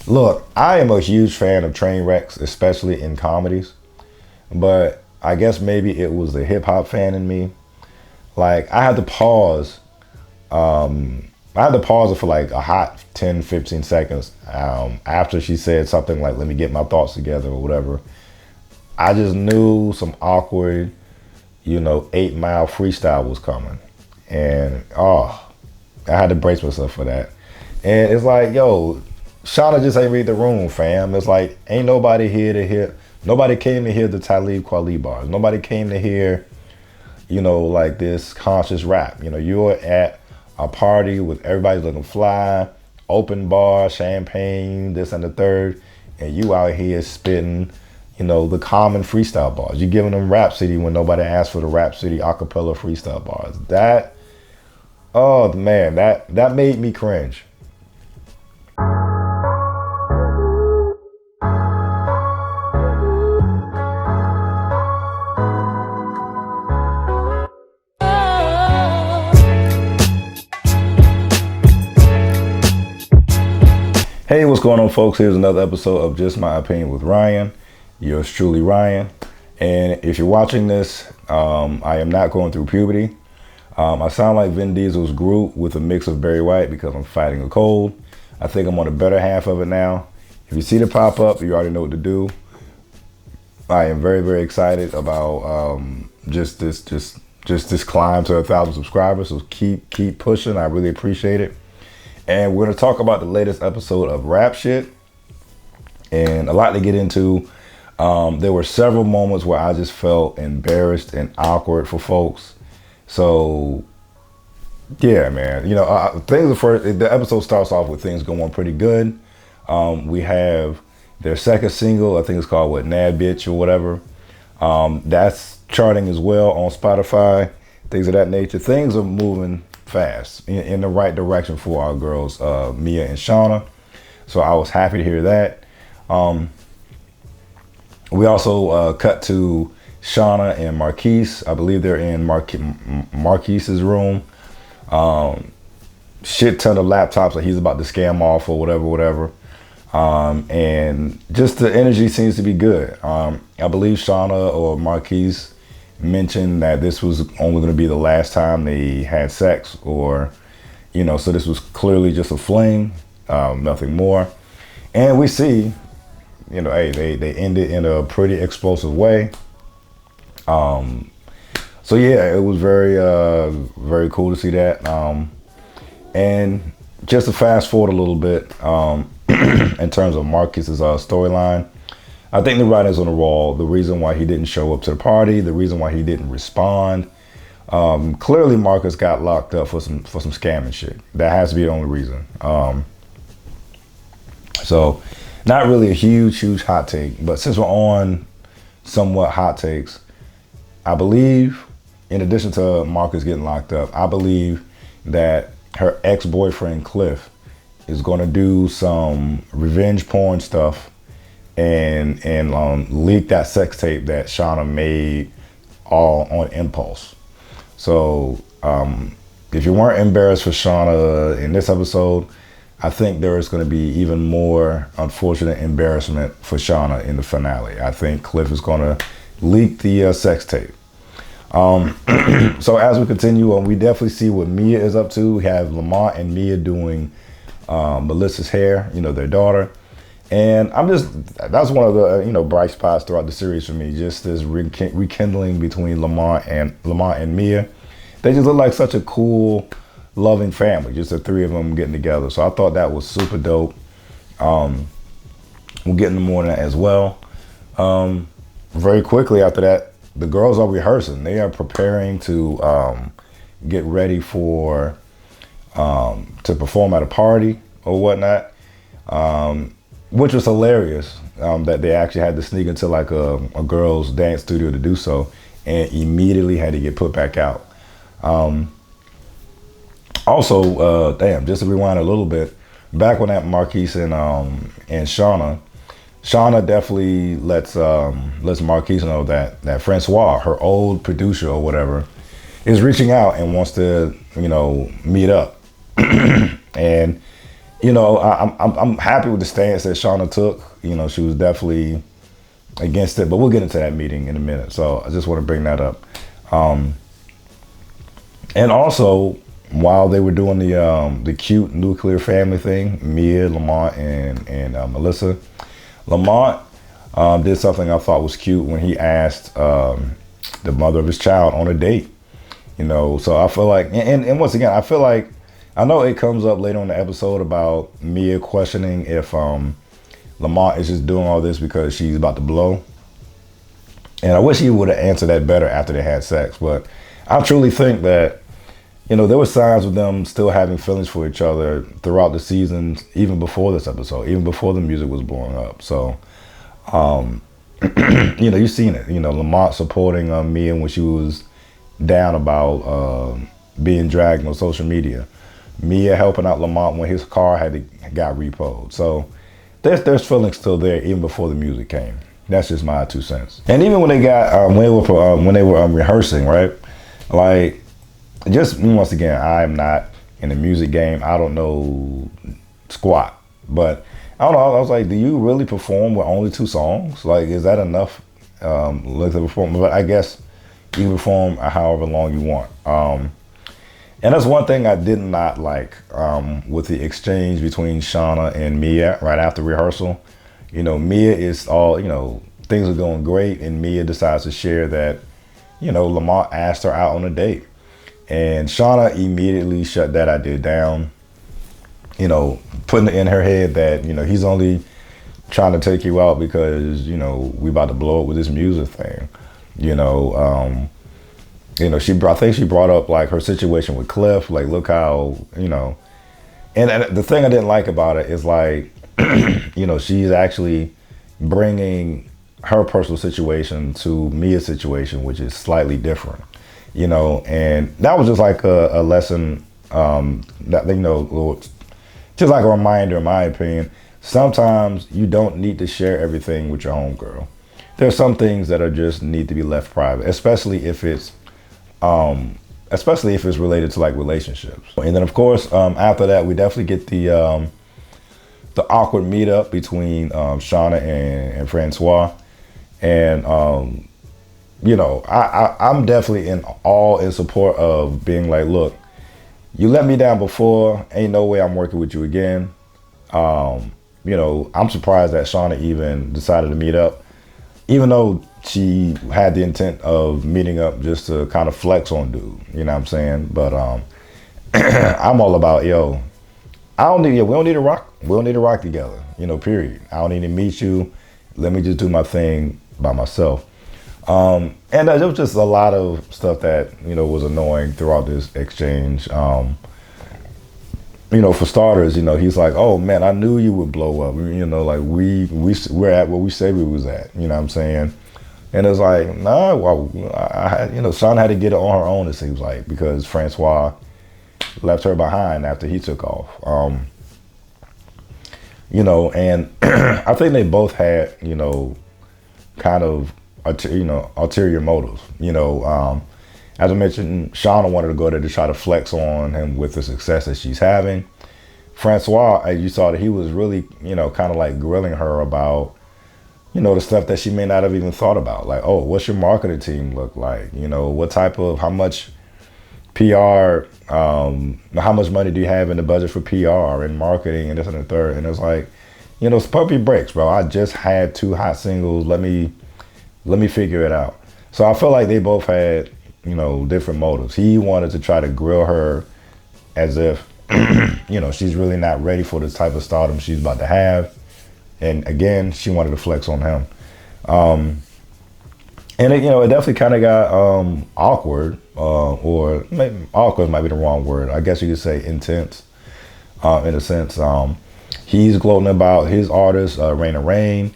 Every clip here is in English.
Look, I am a huge fan of train wrecks, especially in comedies. But I guess maybe it was the hip hop fan in me. Like I had to pause. I had to pause it for like a hot 10, 15 seconds after she said something like, let me get my thoughts together or whatever. I just knew some awkward, 8 Mile freestyle was coming. And I had to brace myself for that. And it's like, yo, Shawna just ain't read the room, fam. It's like, ain't nobody here to hear, nobody came to hear the Talib Kweli bars. Nobody came to hear, like this conscious rap. You're at a party with everybody looking fly, open bar, champagne, this and the third, and you out here spitting, the common freestyle bars. You're giving them Rhapsody when nobody asked for the Rhapsody acapella freestyle bars. That, oh man, that made me cringe. Hey, what's going on, folks? Here's another episode of Just My Opinion with Ryan. Yours truly, Ryan. And if you're watching this, I am not going through puberty. I sound like Vin Diesel's Groot with a mix of Barry White because I'm fighting a cold. I think I'm on the better half of it now. If you see the pop up, you already know what to do. I am very, very excited about just this climb to 1,000 subscribers. So keep pushing. I really appreciate it. And we're going to talk about the latest episode of Rap Shit. And a lot to get into. There were several moments where I just felt embarrassed and awkward for folks. So, yeah, man. The episode starts off with things going pretty good. We have their second single. I think it's called, Nad Bitch or whatever. That's charting as well on Spotify. Things of that nature. Things are moving fast in the right direction for our girls, Mia and Shawna. So I was happy to hear that. We also cut to Shawna and Marquise. I believe they're in Marquise's room. Shit ton of laptops that he's about to scam off or whatever. And just the energy seems to be good. I believe Shawna or Marquise mentioned that this was only going to be the last time they had sex, or so this was clearly just a fling, nothing more. And we see hey, they ended in a pretty explosive way. So yeah, it was very very cool to see that. And just to fast forward a little bit, in terms of Marcus's storyline, I think the writing's on the wall. The reason why he didn't show up to the party, the reason why he didn't respond. Clearly Marcus got locked up for some scamming shit. That has to be the only reason. So not really a huge hot take, but since we're on somewhat hot takes, I believe, in addition to Marcus getting locked up, I believe that her ex-boyfriend Cliff is going to do some revenge porn stuff and leak that sex tape that Shawna made all on impulse. So if you weren't embarrassed for Shawna in this episode, I think there is going to be even more unfortunate embarrassment for Shawna in the finale. I think Cliff is going to leak the sex tape. So as we continue on, we definitely see what Mia is up to. We have Lamont and Mia doing Melissa's hair, their daughter. And that's one of the, bright spots throughout the series for me. Just this rekindling between Lamont and Mia. They just look like such a cool, loving family. Just the three of them getting together. So I thought that was super dope. We'll get into more of that as well. Very quickly after that, the girls are rehearsing. They are preparing to get ready to perform at a party or whatnot. Which was hilarious, that they actually had to sneak into like a girls' dance studio to do so, and immediately had to get put back out. Also, just to rewind a little bit, back when that Marquise and Shawna definitely lets Marquise know that Francois, her old producer or whatever, is reaching out and wants to meet up. And I'm happy with the stance that Shawna took. She was definitely against it, but we'll get into that meeting in a minute. So I just want to bring that up. And also, while they were doing the cute nuclear family thing, Mia, Lamont, and Melissa, Lamont did something I thought was cute when he asked the mother of his child on a date. So I feel like, and once again, I feel like, I know it comes up later on the episode about Mia questioning if Lamont is just doing all this because she's about to blow. And I wish he would have answered that better after they had sex. But I truly think that, there were signs of them still having feelings for each other throughout the seasons, even before this episode, even before the music was blowing up. So, you've seen it. Lamont supporting Mia when she was down about being dragged on social media. Mia helping out Lamont when his car got repoed. So there's feelings still there even before the music came. That's just my 2 cents. And even when they got when they were rehearsing, right? Like, just once again, I am not in the music game. I don't know squat, but I don't know. I was like, do you really perform with only 2 songs? Like, is that enough length of performance? But I guess you can perform however long you want. And that's one thing I did not like with the exchange between Shawna and Mia right after rehearsal. Mia is all, things are going great, and Mia decides to share that, Lamont asked her out on a date. And Shawna immediately shut that idea down, putting it in her head that, he's only trying to take you out because, we about to blow up with this music thing. I think she brought up like her situation with Cliff, like, look how, and the thing I didn't like about it is like, she's actually bringing her personal situation to Mia's situation, which is slightly different, and that was just like a lesson, that, just like a reminder, in my opinion. Sometimes you don't need to share everything with your homegirl. There's some things that are just need to be left private, especially if it's related to like relationships. And then of course, after that, we definitely get the awkward meetup between Shawna and Francois. And I'm definitely in support of being like, look, you let me down before, ain't no way I'm working with you again. I'm surprised that Shawna even decided to meet up, even though she had the intent of meeting up just to kind of flex on dude, you know what I'm saying? But I'm all about, we don't need to rock. We don't need to rock together, period. I don't need to meet you. Let me just do my thing by myself. And there was just a lot of stuff that, was annoying throughout this exchange. For starters, he's like, oh man, I knew you would blow up. Like we're at where we say we was at, you know what I'm saying? And it's like, nah, well, Shawna had to get it on her own, it seems like, because Francois left her behind after he took off. And I think they both had, kind of, ulterior motives. As I mentioned, Shawna wanted to go there to try to flex on him with the success that she's having. Francois, you saw that he was really, kind of like grilling her about, the stuff that she may not have even thought about. Like, oh, what's your marketing team look like? What type of, how much PR, how much money do you have in the budget for PR and marketing and this and the third? And it's like, it's puppy breaks, bro. I just had 2 hot singles. Let me figure it out. So I feel like they both had, different motives. He wanted to try to grill her as if, she's really not ready for the type of stardom she's about to have. And again, she wanted to flex on him. And it, it definitely kind of got awkward, or maybe awkward might be the wrong word. I guess you could say intense, in a sense. He's gloating about his artist, Rain and Rain,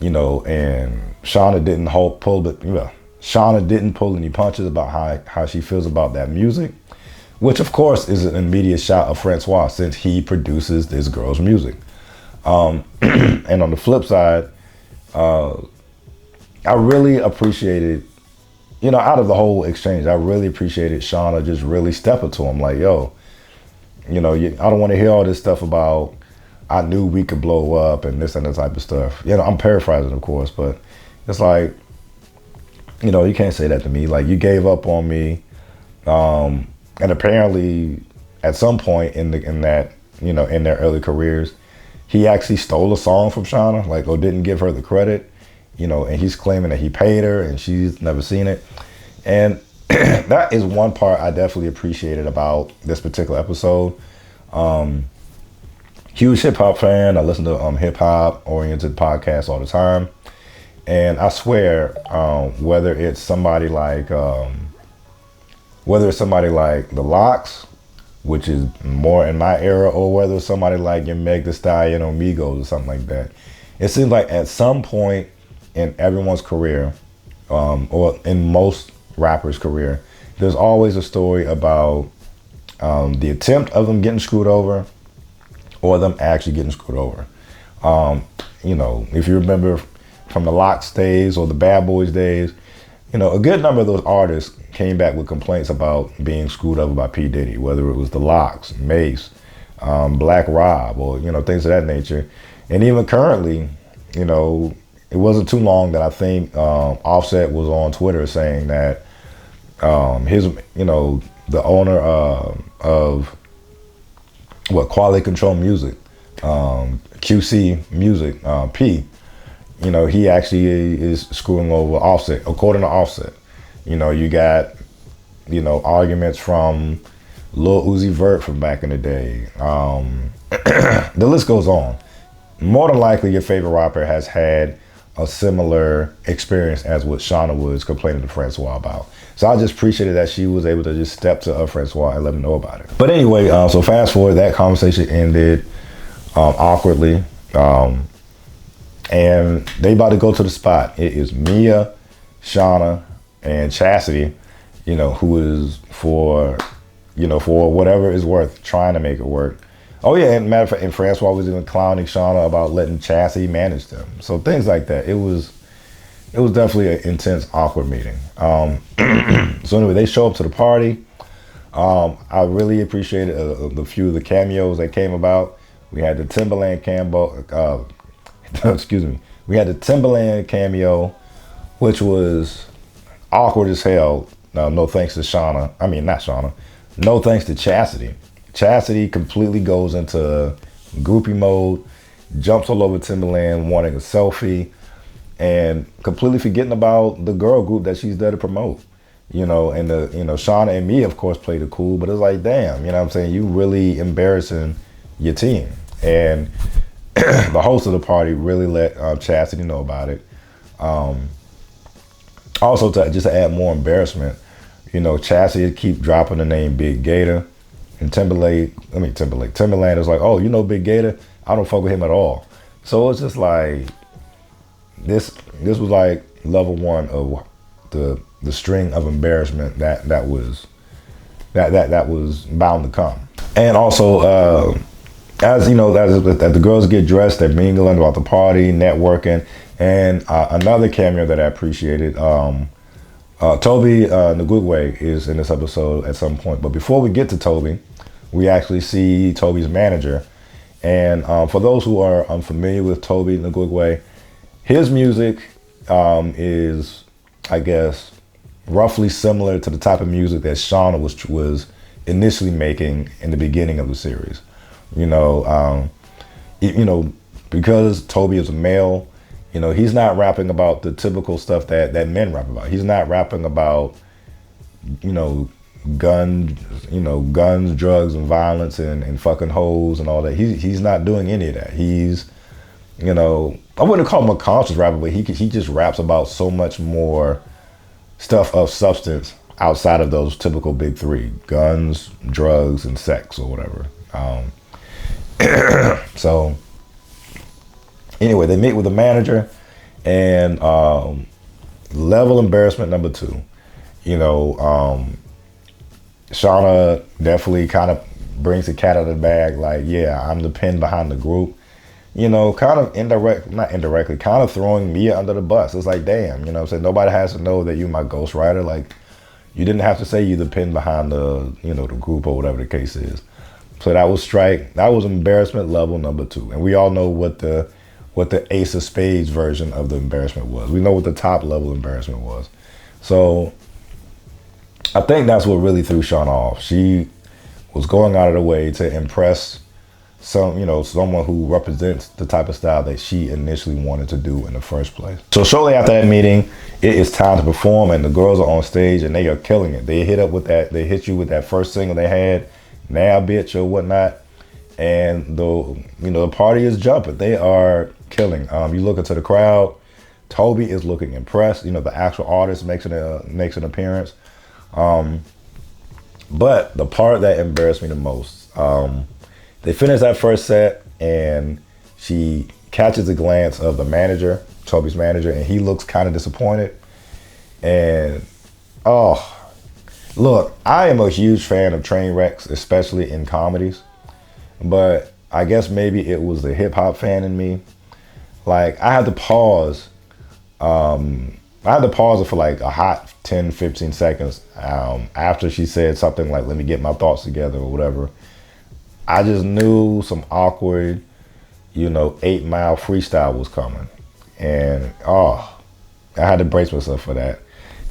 and Shawna didn't Shawna didn't pull any punches about how she feels about that music, which of course is an immediate shot of Francois since he produces this girl's music. And on the flip side, I really appreciated, out of the whole exchange, I really appreciated Shawna just really stepping to him like, yo, I don't want to hear all this stuff about, I knew we could blow up and this and that type of stuff. You know, I'm paraphrasing, of course, but it's like, you know, you can't say that to me. Like, you gave up on me, and apparently, at some point in that, you know, in their early careers, he actually stole a song from Shawna, like, or didn't give her the credit, you know, and he's claiming that he paid her and she's never seen it. And that is one part I definitely appreciated about this particular episode. Huge hip hop fan. I listen to hip hop oriented podcasts all the time, and I swear, whether it's somebody like the Lox, which is more in my era, or whether it's somebody like your Meg Thee Stallion or Migos or something like that, it seems like at some point in everyone's career, or in most rappers' career, there's always a story about the attempt of them getting screwed over, or them actually getting screwed over. You know, if you remember from the Lox days or the Bad Boys days, you know, a good number of those artists came back with complaints about being screwed over by P. Diddy, whether it was the Lox, Mace, Black Rob, or, you know, things of that nature. And even currently, you know, it wasn't too long that I think Offset was on Twitter saying that his, you know, the owner of Quality Control Music, QC Music, P, you know, he actually is screwing over Offset, according to Offset. You know, you got, you know, arguments from Lil Uzi Vert from back in the day. The list goes on. More than likely, your favorite rapper has had a similar experience as what Shawna was complaining to Francois about. So I just appreciated that she was able to just step to Francois and let him know about it. But anyway, so fast forward, that conversation ended awkwardly. And they about to go to the spot. It is Mia, Shawna, and Chastity, you know, who is for whatever it's worth, trying to make it work. Oh yeah, and matter of fact, and Francois was even clowning Shawna about letting Chastity manage them. So things like that. It was definitely an intense, awkward meeting. So anyway, they show up to the party. I really appreciated the few of the cameos that came about. We had the Timberland we had the Timberland cameo, which was awkward as hell. No thanks to Shawna. I mean, not Shawna. No thanks to Chastity. Chastity completely goes into groupie mode, jumps all over Timberland, wanting a selfie, and completely forgetting about the girl group that she's there to promote. You know, and Shawna and me, of course, played it cool, but it's like, damn, you know what I'm saying? You really embarrassing your team. And the host of the party really let Chastity know about it. Also, just to add more embarrassment, you know, Chastity keep dropping the name Big Gator, and Timberland is like, oh, you know Big Gator? I don't fuck with him at all. So it's just like, this was like level one of the string of embarrassment that was bound to come. And also, as you know, as the girls get dressed, they're mingling about the party, networking, and another cameo that I appreciated. Toby Ngugwe is in this episode at some point, but before we get to Toby, we actually see Toby's manager. And for those who are unfamiliar with Toby Ngugwe, his music is, I guess, roughly similar to the type of music that Shawna was initially making in the beginning of the series. You know, because Toby is a male, you know, he's not rapping about the typical stuff that men rap about. He's not rapping about, guns, drugs and violence and fucking hoes and all that. He's not doing any of that. He's, I wouldn't call him a conscious rapper, but he just raps about so much more stuff of substance outside of those typical big three: guns, drugs, and sex, or whatever. So anyway, they meet with the manager, and level embarrassment number 2. Shawna definitely kind of brings the cat out of the bag, like, yeah, I'm the pin behind the group. Kind of not indirectly, kind of throwing Mia under the bus. It's like, damn, I'm saying, nobody has to know that you're my ghostwriter. Like, you didn't have to say you're the pin behind the, the group or whatever the case is. So that was strike. That was embarrassment level number 2. And we all know what the Ace of Spades version of the embarrassment was. We know what the top level embarrassment was. So I think that's what really threw Shawna off. She was going out of the way to impress someone who represents the type of style that she initially wanted to do in the first place. So shortly after that meeting, it is time to perform, and the girls are on stage and they are killing it. They hit you with that first single they had, Now Bitch or whatnot. And the party is jumping. They are killing. You look into the crowd, Toby is looking impressed. The actual artist makes an appearance. But the part that embarrassed me the most, they finish that first set and she catches a glance of the manager, Toby's manager, and he looks kind of disappointed. And look, I am a huge fan of train wrecks, especially in comedies. But I guess maybe it was the hip hop fan in me. Like, I had to pause. I had to pause it for like a hot 10, 15 seconds after she said something like, let me get my thoughts together or whatever. I just knew some awkward, 8 Mile freestyle was coming. And I had to brace myself for that.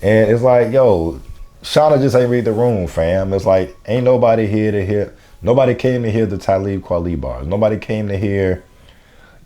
And it's like, yo, Shawna just ain't read the room, fam. It's like, ain't nobody here to hear, nobody came to hear the Talib Kweli bars. Nobody came to hear,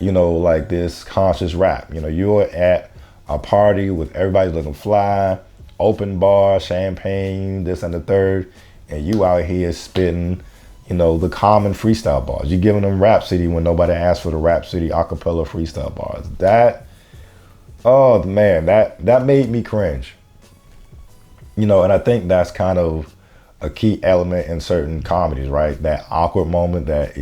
like this conscious rap. You're at a party with everybody looking fly, open bar, champagne, this and the third, and you out here spitting, the common freestyle bars. You're giving them Rhapsody when nobody asked for the Rhapsody acapella freestyle bars. That, oh man, that made me cringe. And I think that's kind of a key element in certain comedies, right? That awkward moment that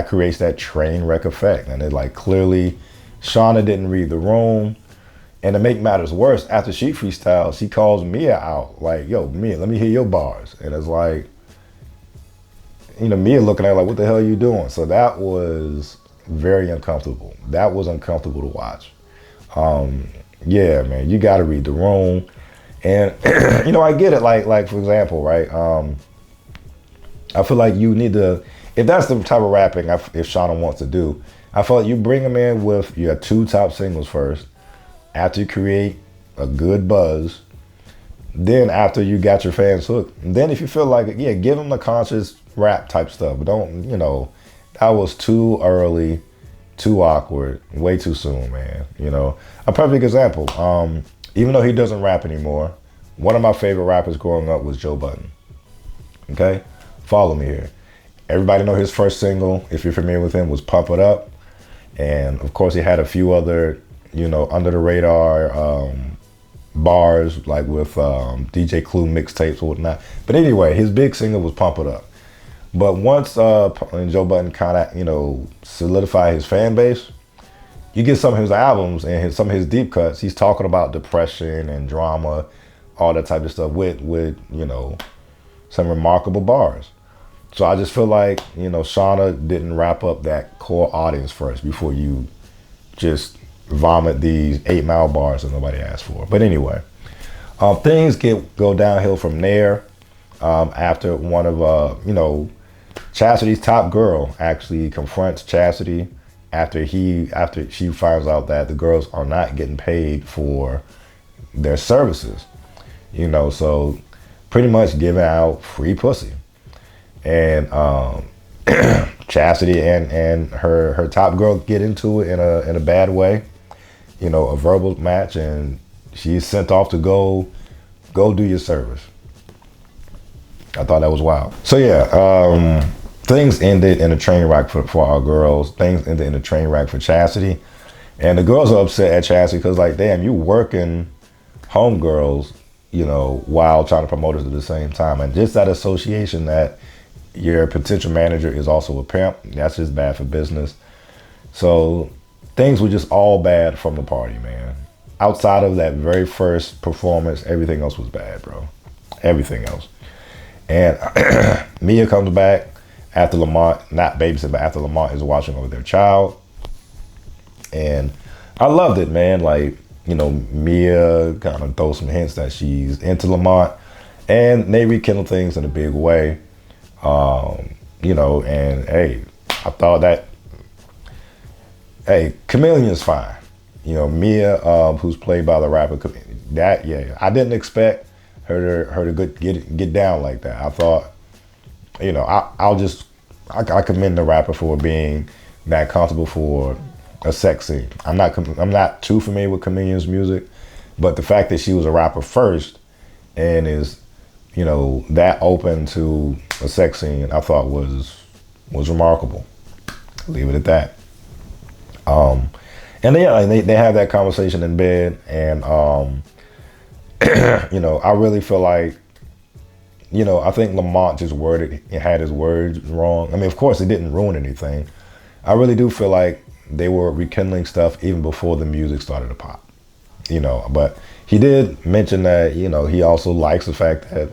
creates that train wreck effect. And it like clearly Shawna didn't read the room. And to make matters worse, after she freestyles, she calls Mia out. Like, yo, Mia, let me hear your bars. And it's like, Mia looking at her like, what the hell are you doing? So that was very uncomfortable. That was uncomfortable to watch. Yeah, man, you got to read the room. And, I get it. Like for example, right? I feel like you need to, if that's the type of rapping if Shawna wants to do, I feel like you bring them in with your 2 top singles first. After you create a good buzz, then after you got your fans hooked, then if you feel like it, yeah, give them the conscious rap type stuff. But don't, that was too early, too awkward, way too soon, man. A perfect example. Even though he doesn't rap anymore, one of my favorite rappers growing up was Joe Budden. Okay, follow me here. Everybody know his first single, if you're familiar with him, was Pump It Up. And of course he had a few other, under the radar bars, like with DJ Clue mixtapes or whatnot. But anyway, his big single was Pump It Up. But once Joe Budden kind of, solidified his fan base, you get some of his albums and some of his deep cuts, he's talking about depression and drama, all that type of stuff with some remarkable bars. So I just feel like, Shawna didn't wrap up that core audience first before you just vomit these 8 Mile bars that nobody asked for. But anyway, things go downhill from there after one of, Chastity's top girl actually confronts Chastity after she finds out that the girls are not getting paid for their services. So pretty much giving out free pussy. And Chastity and her top girl get into it in a bad way, a verbal match, and she's sent off to go do your service. I thought that was wild. So yeah, things ended in a train wreck for our girls. Things ended in a train wreck for Chastity, and the girls are upset at Chastity because like, damn, you working homegirls, while trying to promote us at the same time, and just that association that your potential manager is also a pimp, that's just bad for business. So things were just all bad from the party, man. Outside of that very first performance, everything else was bad, bro. Everything else. And Mia comes back after Lamont, not babysitting, but after Lamont is watching over their child. And I loved it, man. Like, Mia kind of throws some hints that she's into Lamont, and they rekindle things in a big way. You know, and hey, I thought that, hey, Chameleon's fine. You know, Mia, who's played by the rapper, that, yeah, I didn't expect her to get down like that. I thought, you know, I commend the rapper for being that comfortable for a sex scene. I'm not too familiar with Chameleon's music, but the fact that she was a rapper first and is, you know, that open to a sex scene, I thought was remarkable. Leave it at that. And they have that conversation in bed, and you know, I really feel like, you know, I think Lamont just had his words wrong. I mean, of course, it didn't ruin anything. I really do feel like they were rekindling stuff even before the music started to pop, you know. But he did mention that, you know, he also likes the fact that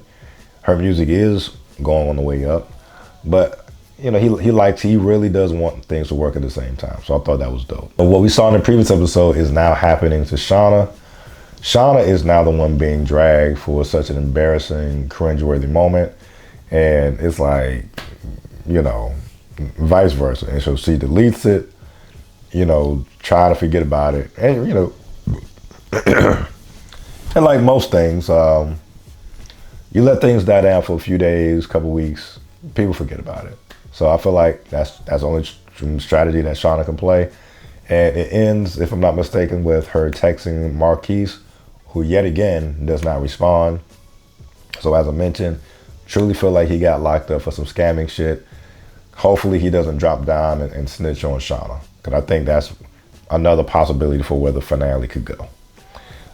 her music is going on the way up. But, you know, he really does want things to work at the same time. So I thought that was dope. But what we saw in the previous episode is now happening to Shawna. Shawna is now the one being dragged for such an embarrassing, cringeworthy moment. And it's like, you know, vice versa. And so she deletes it, you know, trying to forget about it. And, you know, and like most things, you let things die down for a few days, couple weeks, people forget about it. So I feel like that's the only strategy that Shawna can play. And it ends, if I'm not mistaken, with her texting Marquise, who yet again does not respond. So as I mentioned, truly feel like he got locked up for some scamming shit. Hopefully he doesn't drop down and snitch on Shawna, because I think that's another possibility for where the finale could go.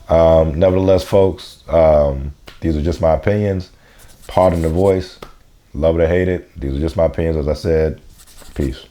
Nevertheless, folks, these are just my opinions. Pardon the voice. Love it or hate it. These are just my opinions, as I said. Peace.